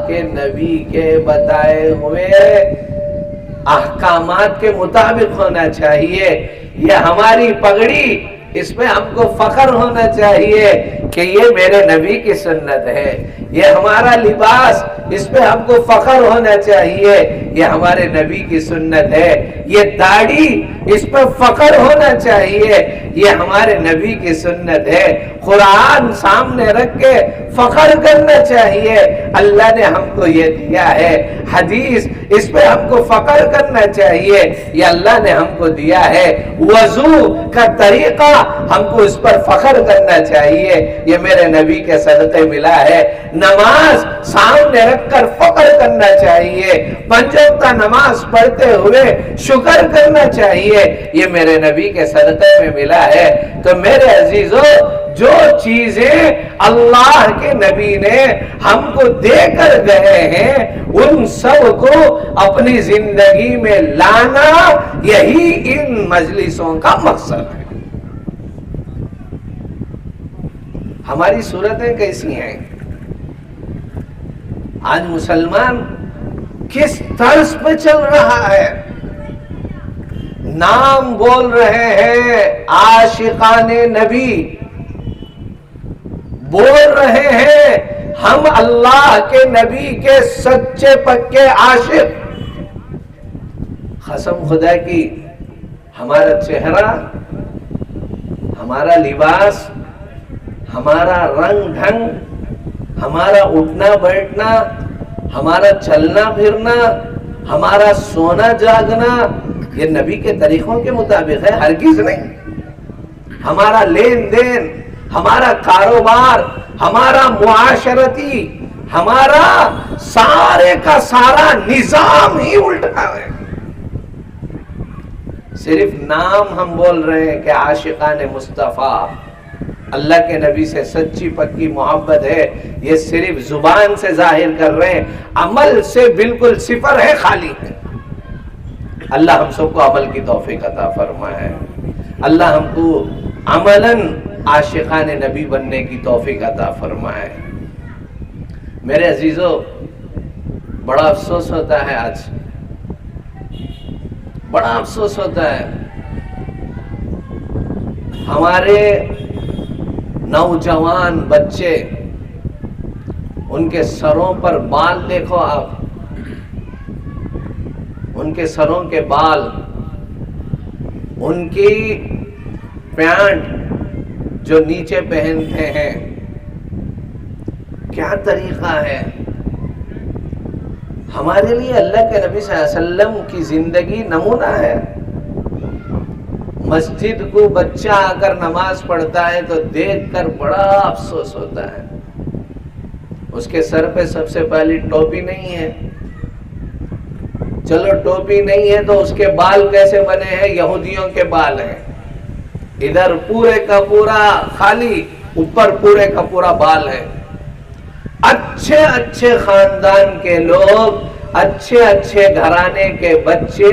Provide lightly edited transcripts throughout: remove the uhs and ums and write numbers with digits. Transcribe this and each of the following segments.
کے نبی کے بتائے ہوئے احکامات کے مطابق ہونا چاہیے. یہ ہماری پگڑی، اس میں ہم کو فخر ہونا چاہیے کہ یہ میرے نبی کی سنت ہے. یہ ہمارا لباس، اس پہ ہم کو فخر ہونا چاہیے، یہ ہمارے نبی کی سنت ہے. یہ داڑھی، اس پہ فخر ہونا چاہیے، یہ ہمارے نبی کی سنت ہے. قرآن سامنے رکھ کے فخر کرنا چاہیے، اللہ نے ہم کو یہ دیا ہے. حدیث، اس پہ ہم کو فخر کرنا چاہیے، یہ اللہ نے ہم کو دیا ہے. وضو کا طریقہ، ہم کو اس پر فخر کرنا چاہیے، یہ میرے نبی کے صدقے ملا ہے. نماز سامنے رکھ کر فخر کرنا چاہیے، 5 وقت نماز پڑھتے ہوئے شکر کرنا چاہیے، یہ میرے نبی کے صدقے میں ملا ہے. تو میرے عزیزو، جو چیزیں اللہ کے نبی نے ہم کو دے کر گئے ہیں، ان سب کو اپنی زندگی میں لانا، یہی ان مجلسوں کا مقصد ہے. ہماری صورتیں کیسی ہیں؟ آج مسلمان کس طرز پہ چل رہا ہے؟ نام بول رہے ہیں عاشقان نبی، بول رہے ہیں ہم اللہ کے نبی کے سچے پکے عاشق. قسم خدا کی، ہمارا چہرہ، ہمارا لباس، ہمارا رنگ ڈھنگ، ہمارا اٹھنا بیٹھنا، ہمارا چلنا پھرنا، ہمارا سونا جاگنا، یہ نبی کے طریقوں کے مطابق ہے؟ ہرگز نہیں. ہمارا لین دین، ہمارا کاروبار، ہمارا معاشرتی، ہمارا سارے کا سارا نظام ہی الٹا ہے. صرف نام ہم بول رہے ہیں کہ عاشقان مصطفیٰ، اللہ کے نبی سے سچی پکی محبت ہے، یہ صرف زبان سے ظاہر کر رہے ہیں، عمل سے بالکل صفر ہے، خالی ہے. اللہ ہم سب کو عمل کی توفیق عطا فرمائے. اللہ ہم کو عملاً عاشقان نبی بننے کی توفیق عطا فرمائے. میرے عزیزو، بڑا افسوس ہوتا ہے، آج بڑا افسوس ہوتا ہے. ہمارے نوجوان بچے، ان کے سروں پر بال دیکھو آپ، ان کے سروں کے بال، ان کی پینٹ جو نیچے پہنتے ہیں، کیا طریقہ ہے. ہمارے لیے اللہ کے نبی صلی اللہ علیہ وسلم کی زندگی نمونہ ہے. مسجد کو بچہ آ کر نماز پڑھتا ہے تو دیکھ کر بڑا افسوس ہوتا ہے. اس کے سر پہ سب سے پہلی ٹوپی نہیں ہے. چلو ٹوپی نہیں ہے تو اس کے بال کیسے بنے ہیں؟ یہودیوں کے بال ہیں. ادھر پورے کا پورا خالی، اوپر پورے کا پورا بال ہے. اچھے اچھے خاندان کے لوگ، اچھے اچھے گھرانے کے بچے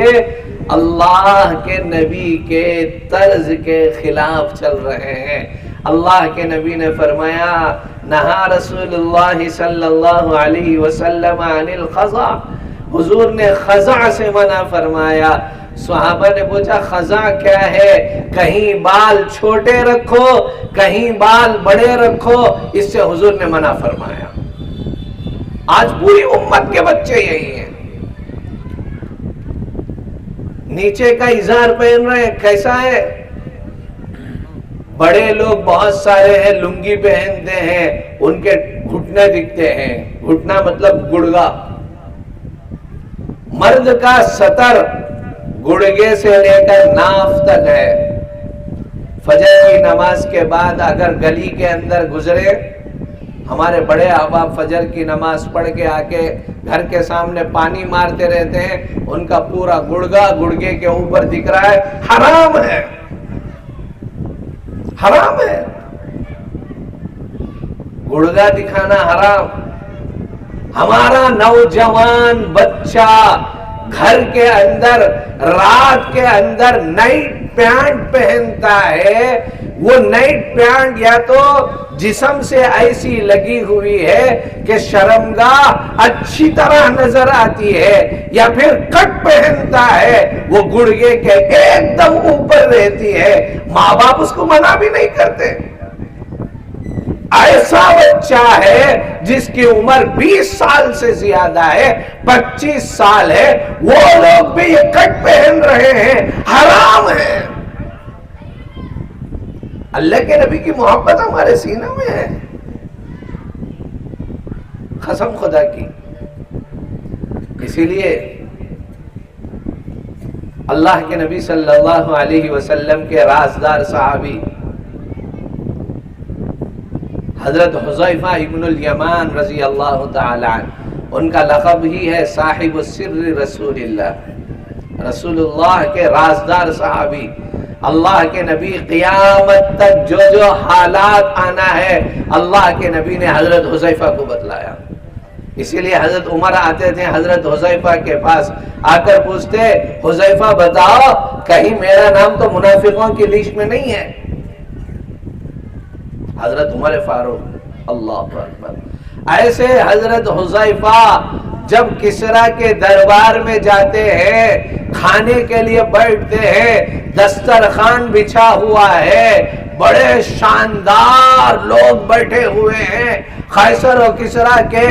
اللہ کے نبی کے طرز کے خلاف چل رہے ہیں. اللہ کے نبی نے فرمایا، نہا رسول اللہ صلی اللہ علیہ وسلم عن الخزع، حضور نے خزع سے منع فرمایا. صحابہ نے پوچھا خزع کیا ہے؟ کہیں بال چھوٹے رکھو، کہیں بال بڑے رکھو، اس سے حضور نے منع فرمایا. آج پوری امت کے بچے یہی ہیں. نیچے کا ازار پہن رہے ہیں، کیسا ہے؟ بڑے لوگ بہت سارے ہیں لنگی پہنتے ہیں، ان کے گھٹنے دکھتے ہیں. گھٹنا مطلب گڑگا. مرد کا سطر گڑگے سے لے کر ناف تک ہے. فجر کی نماز کے بعد اگر گلی کے اندر گزرے، ہمارے بڑے احباب فجر کی نماز پڑھ کے آ کے گھر کے سامنے پانی مارتے رہتے ہیں، ان کا پورا گڑگا گڑگے کے اوپر دکھ رہا ہے. حرام ہے، حرام ہے. گڑگا دکھانا حرام. ہمارا نوجوان بچہ گھر کے اندر رات کے اندر نائٹ پینٹ پہنتا ہے، وہ نائٹ پینٹ یا تو جسم سے ایسی لگی ہوئی ہے کہ شرمگاہ اچھی طرح نظر آتی ہے، یا پھر کٹ پہنتا ہے وہ گڑگے کے ایک دم اوپر رہتی ہے، ماں باپ اس کو منع بھی نہیں کرتے۔ ایسا بچہ ہے جس کی عمر 20 سال سے زیادہ ہے، 25 سال ہے، وہ لوگ بھی یہ کٹ پہن رہے ہیں، حرام ہے۔ اللہ کے نبی کی محبت ہمارے سینوں میں ہے، قسم خدا کی۔ اسی لیے اللہ کے نبی صلی اللہ علیہ وسلم کے رازدار صحابی حضرت حذیفہ ابن الیمان رضی اللہ تعالی عنہ، ان کا لقب ہی ہے صاحب السر رسول اللہ، رسول اللہ کے رازدار صحابی۔ اللہ کے نبی قیامت تک جو جو حالات آنا ہے اللہ کے نبی نے حضرت حذیفہ کو بتلایا۔ اسی لیے حضرت عمر آتے تھے حضرت حذیفہ کے پاس، آ کر پوچھتے حذیفہ بتاؤ کہیں میرا نام تو منافقوں کی لسٹ میں نہیں ہے؟ حضرت عمر فاروق، اللہ اکبر۔ ایسے حضرت حذیفہ جب کسریٰ کے دربار میں جاتے ہیں، کھانے کے لیے بیٹھتے ہیں، دسترخوان بچھا ہوا ہے، بڑے شاندار لوگ بیٹھے ہوئے ہیں، قیصر و کسریٰ کے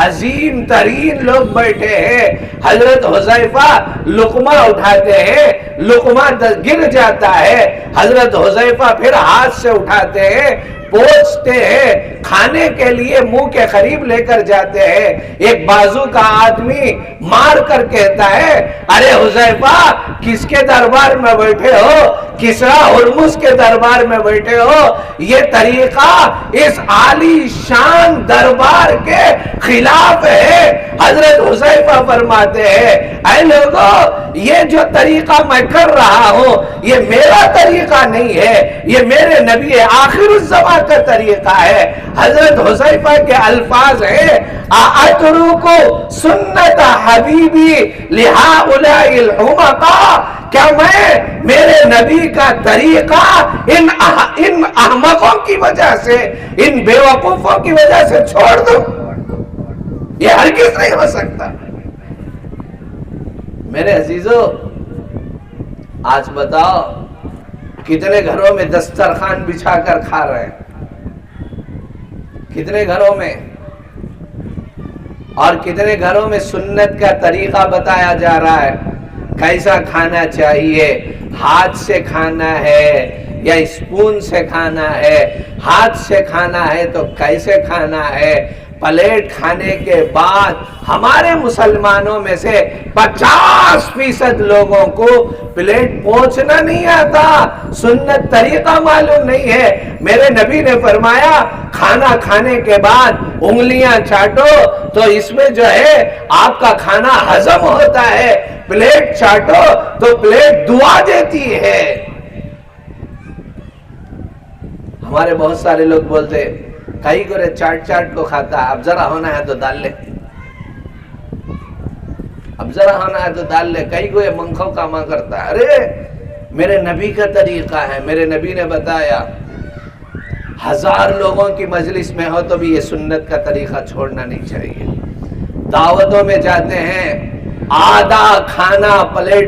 عظیم ترین لوگ بیٹھے ہیں، حضرت حذیفہ لقمہ اٹھاتے ہیں، لقمہ گر جاتا ہے، حضرت حذیفہ پھر ہاتھ سے اٹھاتے ہیں، پوچھتے ہیں، کھانے کے لیے منہ کے قریب لے کر جاتے ہیں، ایک بازو کا آدمی مار کر کہتا ہے، ارے حذیفہ کس کے دربار میں بیٹھے ہو؟ کسریٰ ہرمز کے دربار میں بیٹھے ہو، یہ طریقہ اس عالی شان دربار کے خلاف ہے۔ حضرت حذیفہ فرماتے ہیں، اے لوگوں یہ جو طریقہ میں کر رہا ہوں یہ میرا طریقہ نہیں ہے، یہ میرے نبی آخر الزمان کا طریقہ ہے۔ حضرت حذیفہ کے الفاظ ہیں، اَأَتْرُكُ سُنَّتَ حَبِيبِي لِهَؤُلَاءِ الْحُمَقَاءِ، کیا میں میرے نبی کا طریقہ ان احمقوں کی وجہ سے، ان بیوقوفوں کی وجہ سے چھوڑ دوں؟ یہ ہرگز نہیں ہو سکتا۔ میرے عزیزو آج بتاؤ کتنے گھروں میں دسترخوان بچھا کر کھا رہے ہیں؟ کتنے گھروں میں؟ اور کتنے گھروں میں سنت کا طریقہ بتایا جا رہا ہے، کیسا کھانا چاہیے، ہاتھ سے کھانا ہے یا اسپون سے کھانا ہے، ہاتھ سے کھانا ہے تو کیسے کھانا ہے۔ پلیٹ کھانے کے بعد ہمارے مسلمانوں میں سے 50% لوگوں کو پلیٹ پہنچنا نہیں آتا، سنت طریقہ معلوم نہیں ہے۔ میرے نبی نے فرمایا کھانا کھانے کے بعد انگلیاں چاٹو تو اس میں جو ہے آپ کا کھانا ہضم ہوتا ہے، پلیٹ چاٹو تو پلیٹ دعا دیتی ہے۔ ہمارے بہت سارے لوگ بولتے کئی گورے چاٹ چاٹ کو کھاتا ہے، اب ذرا ہونا ہے تو ڈال لے، اب ذرا ہونا ہے تو ڈال لے، کئی گوئے منکھوں کا ماں کرتا ہے۔ ارے میرے نبی کا طریقہ ہے، میرے نبی نے بتایا، 1000 لوگوں کی مجلس میں ہو تو بھی یہ سنت کا طریقہ چھوڑنا نہیں چاہیے۔ دعوتوں میں جاتے ہیں، آدھا کھانا پلیٹ